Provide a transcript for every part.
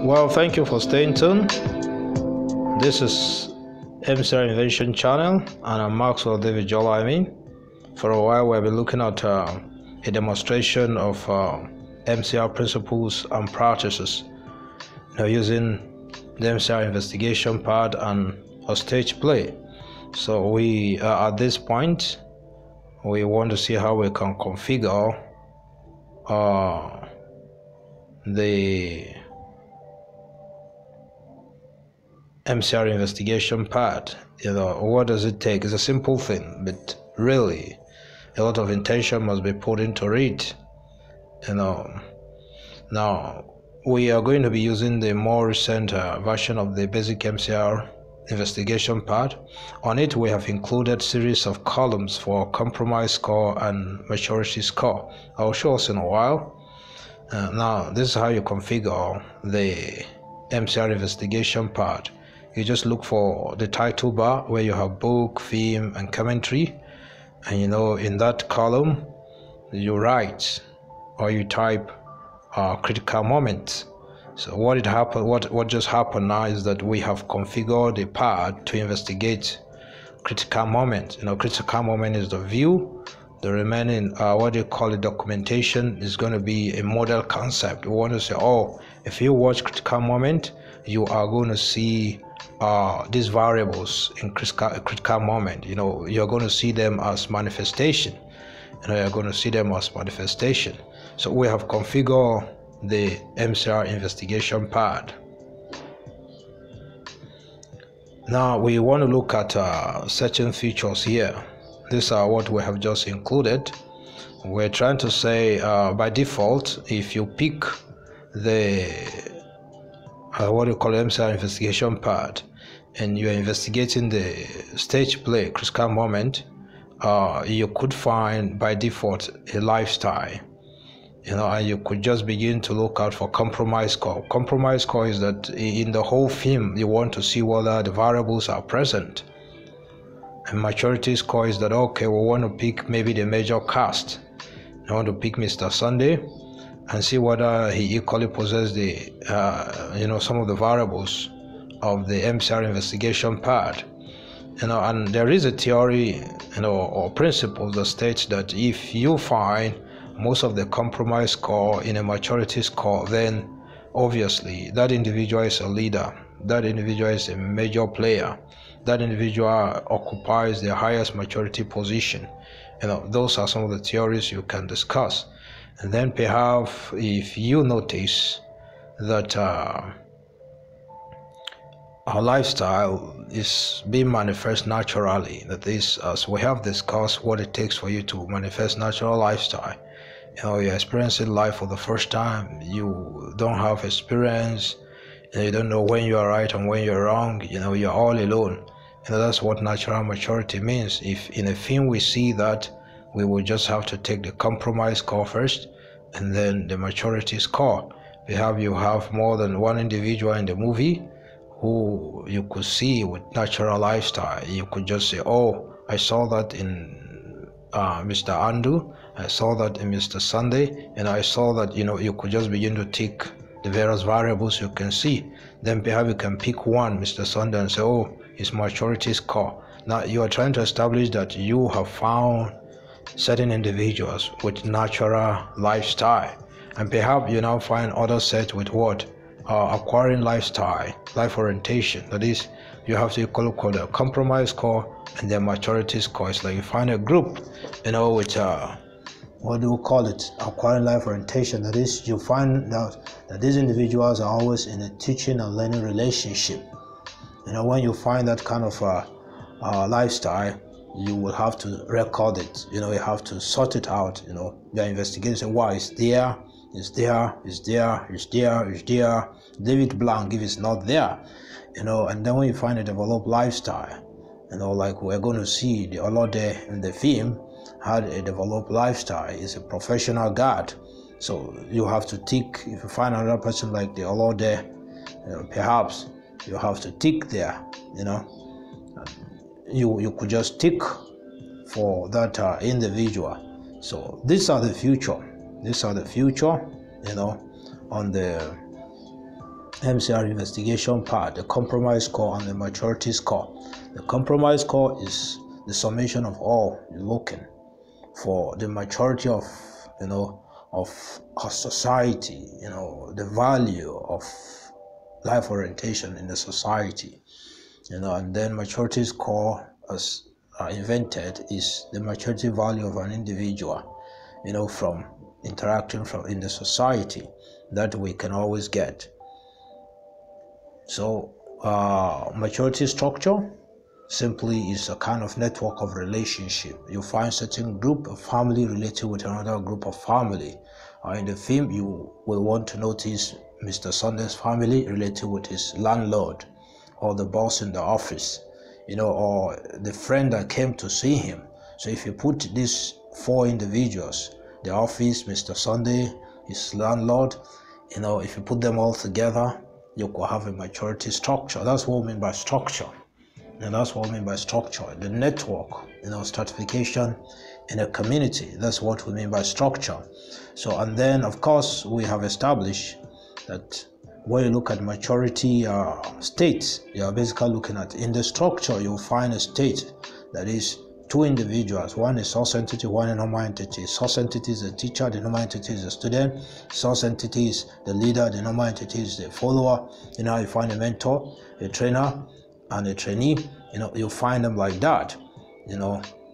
Well, thank you for staying tuned. This is MCR Investigation Channel, and I'm Maxwell Jolayemi. For a while, we've been looking at a demonstration of MCR principles and practices, using the MCR Investigation Pad and a stage play. So we at this point, we want to see how we can configure the MCR Investigation Pad. What does it take? It's a simple thing, but really a lot of intention must be put into it. Now we are going to be using the more recent version of the basic MCR Investigation Pad. On it, we have included series of columns for compromise score and maturity score. I'll show us in a while. Now, this is how you configure the MCR Investigation Pad. You just look for the title bar where you have book, theme, and commentary, and in that column you write or you type critical moment. So what just happened now is that we have configured the pad to investigate critical moment. Critical moment is the view. The remaining what you call it documentation is going to be a model concept. We want to say, if you watch critical moment, you are going to see these variables in critical moment. You're going to see them as manifestation. You're going to see them as manifestation. So we have configured the MCR Investigation Pad. Now we want to look at certain features here. These are what we have just included. We're trying to say by default, if you pick the what you call MCR Investigation Pad and you're investigating the stage play critical moment, you could find by default a lifestyle, and you could just begin to look out for compromise score. Compromise score is that in the whole film you want to see whether the variables are present. And maturity score is that we want to pick maybe the major cast. I want to pick Mr. Sunday and see whether he equally possesses the some of the variables of the MCR Investigation Pad. And there is a theory or principle that states that if you find most of the compromise score in a maturity score, then obviously that individual is a leader, that individual is a major player, that individual occupies the highest maturity position. Those are some of the theories you can discuss. And then perhaps if you notice that our lifestyle is being manifest naturally, that is, as we have discussed, what it takes for you to manifest natural lifestyle. You're experiencing life for the first time, you don't have experience, you don't know when you are right and when you're wrong, you're all alone. That's what natural maturity means. If in a film we see that, we will just have to take the compromise score first and then the maturity score. You have more than one individual in the movie who you could see with natural lifestyle. You could just say, I saw that in Mr. Andu, I saw that in Mr. Sunday, and I saw that, you could just begin to tick the various variables you can see. Then perhaps you can pick one, Mr. Sunday, and say, his maturity score. Now you are trying to establish that you have found certain individuals with natural lifestyle, and perhaps you now find other sets with acquiring lifestyle, life orientation. That is, you have to call the compromise score and the maturity score. It's like you find a group, with acquiring life orientation. That is, you find out that these individuals are always in a teaching and learning relationship. When you find that kind of lifestyle, you will have to record it. You have to sort it out. Your investigation, why it's there, David Blanc if it's not there. And then when you find a developed lifestyle, like we're going to see the Olode in the film had a developed lifestyle. He's a professional guard. So you have to tick. If you find another person like the Olode, perhaps you have to tick there. You could just tick for that individual. So these are the future, on the MCR Investigation Pad, the compromise score and the maturity score. The compromise score is the summation of all looking for the maturity of of our society, the value of life orientation in the society, and then maturity score as invented is the maturity value of an individual, from interacting from in the society that we can always get. So maturity structure simply is a kind of network of relationship. You find certain group of family related with another group of family. In the film, you will want to notice Mr. Sunday's family related with his landlord or the boss in the office, or the friend that came to see him. So if you put these four individuals, the office, Mr. Sunday, his landlord, if you put them all together, you could have a maturity structure. That's what we mean by structure. And that's what we mean by structure. The network, stratification in a community. That's what we mean by structure. So, and then of course we have established that when you look at maturity states, you are basically looking at, in the structure you'll find a state that is two individuals. One is source entity, one is normal entity. Source entity is the teacher, the normal entity is the student. Source entity is the leader, the normal entity is the follower. You find a mentor, a trainer, and a trainee. You find them like that.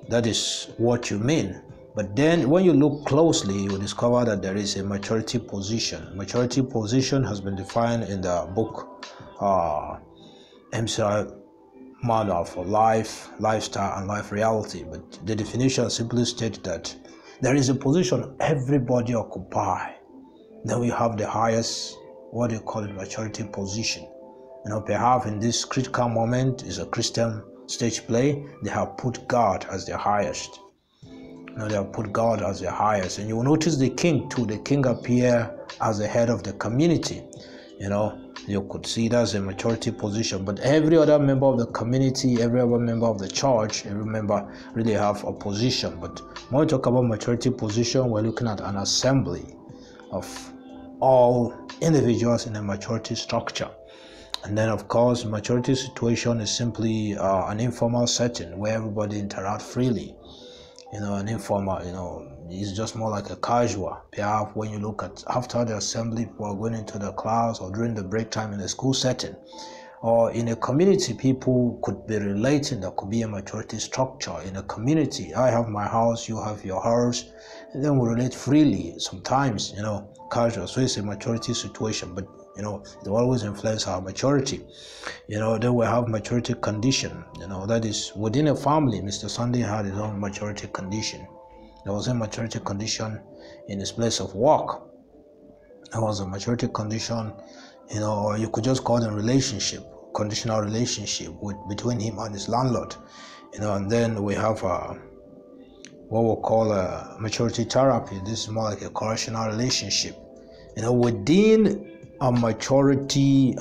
That is what you mean. But then when you look closely, you will discover that there is a maturity position. Maturity position has been defined in the book MCR Manual for Life, Lifestyle, and Life Reality. But the definition simply states that there is a position everybody occupy. Then we have the highest, what do you call it, maturity position. Perhaps in this critical moment is a Christian stage play. They have put God as the highest. They have put God as the highest. And you will notice the king too. The king appear as the head of the community. You could see that as a maturity position. But every other member of the community, every other member of the church, every member really have a position. But when we talk about maturity position, we're looking at an assembly of all individuals in a maturity structure. And then of course maturity situation is simply an informal setting where everybody interact freely. An informal, it's just more like a casual. Perhaps when you look at after the assembly, people are going into the class or during the break time in a school setting. Or in a community, people could be relating. There could be a maturity structure in a community. I have my house, you have your house, and then we relate freely. Sometimes, casual. So it's a maturity situation, but it will always influence our maturity. Then we have maturity condition. That is within a family. Mr. Sunday had his own maturity condition. There was a maturity condition in his place of work. There was a maturity condition, or you could just call them relationship, conditional relationship between him and his landlord. And then we have what we'll call a maturity therapy. This is more like a correctional relationship. Within a maturity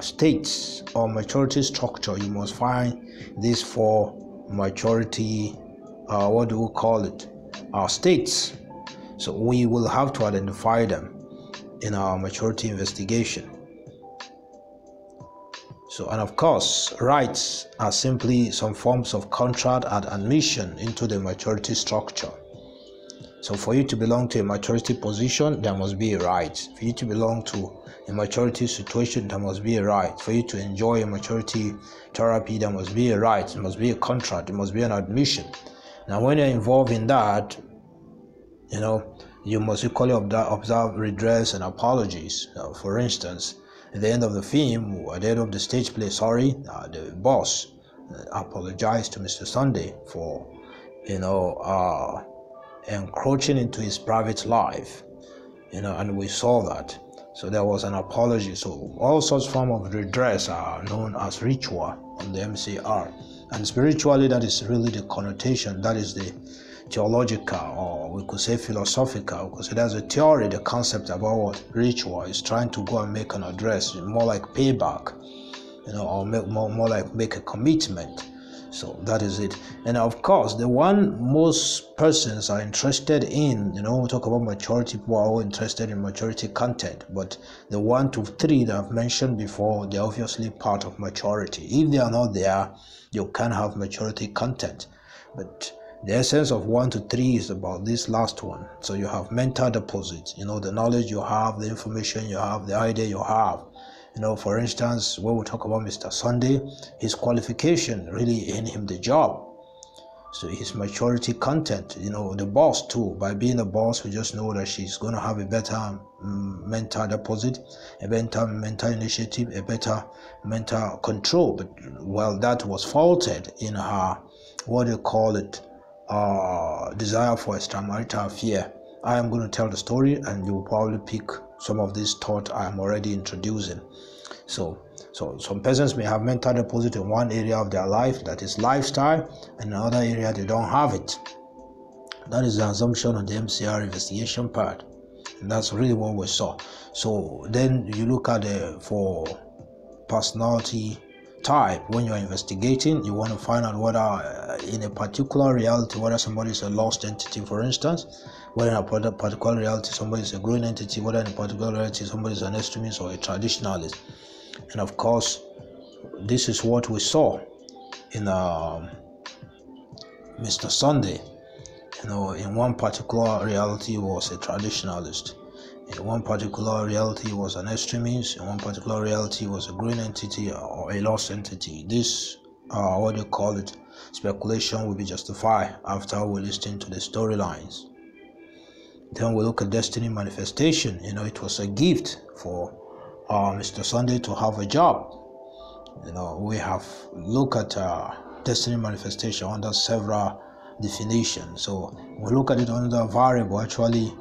states or maturity structure, you must find these four maturity what do we call it, states. So we will have to identify them in our maturity investigation. So, and of course, rights are simply some forms of contract and admission into the maturity structure. So for you to belong to a maturity position, there must be a right. For you to belong to a maturity situation, there must be a right. For you to enjoy a maturity therapy, there must be a right. There must be a contract. There must be an admission. Now, when you're involved in that, you must equally observe redress and apologies. For instance, at the end of the film, at the end of the stage play, the boss apologized to Mr. Sunday for, encroaching into his private life, and we saw that. So there was an apology. So all such form of redress are known as ritual on the MCR. And spiritually, that is really the connotation. That is the theological, or we could say philosophical, because there's a theory, the concept about what ritual is trying to go and make an address, more like payback, or more like make a commitment. So that is it. And of course, the one most persons are interested in, when we talk about maturity, people are all interested in maturity content. But the 1 to 3 that I've mentioned before, they're obviously part of maturity. If they are not there, you can't have maturity content. But the essence of 1 to 3 is about this last one. So you have mental deposit, the knowledge you have, the information you have, the idea you have. For instance, when we talk about Mr. Sunday, his qualification really earned him the job. So his maturity content, the boss too, by being a boss, we just know that she's going to have a better mental deposit, a better mental initiative, a better mental control. But that was faulted in her, desire for extramarital affair. I am going to tell the story, and you will probably pick some of this thought I am already introducing. So some persons may have mental deposit in one area of their life, that is lifestyle, and in another area they don't have it. That is the assumption on the MCR Investigation Pad, and that's really what we saw. So then you look at for personality type. When you're investigating, you want to find out whether in a particular reality, whether somebody is a lost entity, for instance, whether in a particular reality somebody is a growing entity, whether in a particular reality somebody is an extremist or a traditionalist. And of course, this is what we saw in Mr. Sunday. In one particular reality he was a traditionalist. In one particular reality he was an extremist. In one particular reality he was a green entity or a lost entity. This, speculation will be justified after we listen to the storylines. Then we look at destiny manifestation. It was a gift for Mr. Sunday to have a job. We have looked at destiny manifestation under several definitions. So we look at it under variable. Actually,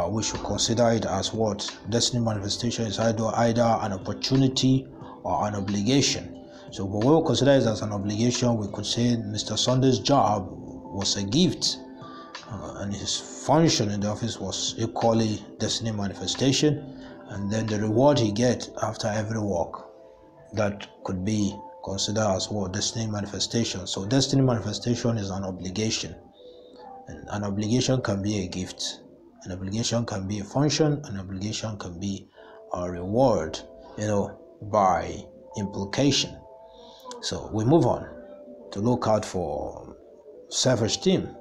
we should consider it as what? Destiny manifestation is either an opportunity or an obligation. So when we consider it as an obligation, we could say Mr. Sunday's job was a gift, and his function in the office was equally destiny manifestation. And then the reward he gets after every work, that could be considered as what? Destiny manifestation. So destiny manifestation is an obligation, and an obligation can be a gift, an obligation can be a function, an obligation can be a reward, by implication. So we move on to look out for self-esteem.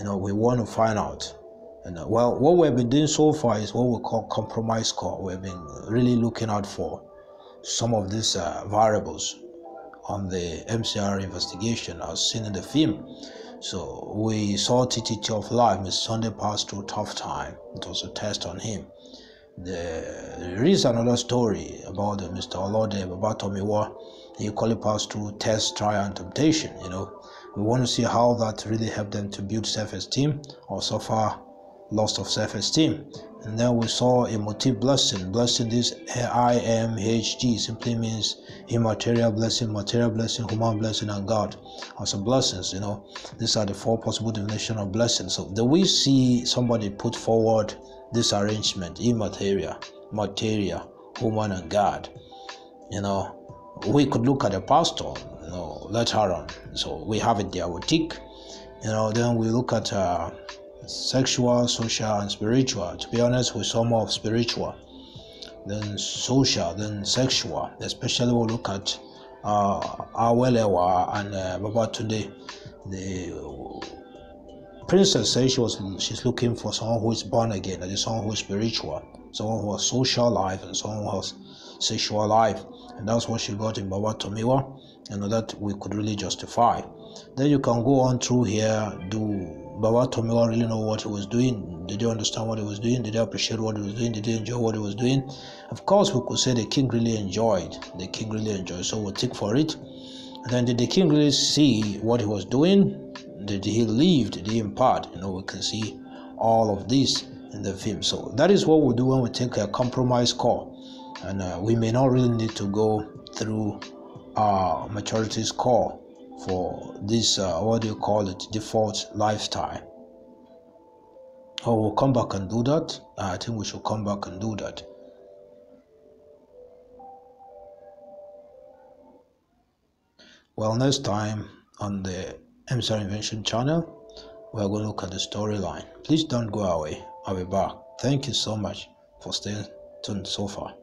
We want to find out. And what we've been doing so far is what we call compromise score. We've been really looking out for some of these variables on the MCR investigation as seen in the film. So we saw TTT of life. Mr. Sunday passed through a tough time. It was a test on him. There is another story about Mr. Olode Babatomiwa. He equally passed through test, trial, and temptation. We want to see how that really helped them to build self-esteem or suffer loss of self-esteem. And then we saw a motive blessing. Blessing, this IMHG simply means immaterial blessing, material blessing, human blessing, and God as a blessings. These are the 4 possible definitions of blessing. So do we see somebody put forward this arrangement: immaterial, material, human, and God? We could look at the pastor, later on. So we have it there. We tick. Then we look at sexual, social, and spiritual. To be honest, we saw more of spiritual, then social, then sexual. Especially we look at Awelewa and Babatunde. The princess says she's looking for someone who is born again, that is someone who is spiritual, someone who has social life, and someone who has sexual life. And that's what she got in Baba Tomiwa, that we could really justify. Then you can go on through here. Do Baba Tomiwa really know what he was doing? Did he understand what he was doing? Did he appreciate what he was doing? Did he enjoy what he was doing? Of course, we could say the king really enjoyed. So we'll tick for it. And then did the king really see what he was doing? Did he live? Did he impart? We can see all of this in the film. So that is what we do when we take a compromise call. And we may not really need to go through maturity score for this, default lifestyle. We'll come back and do that. I think we should come back and do that. Well, next time on the MCR Invention channel. We are going to look at the storyline. Please don't go away. I'll be back. Thank you so much for staying tuned so far.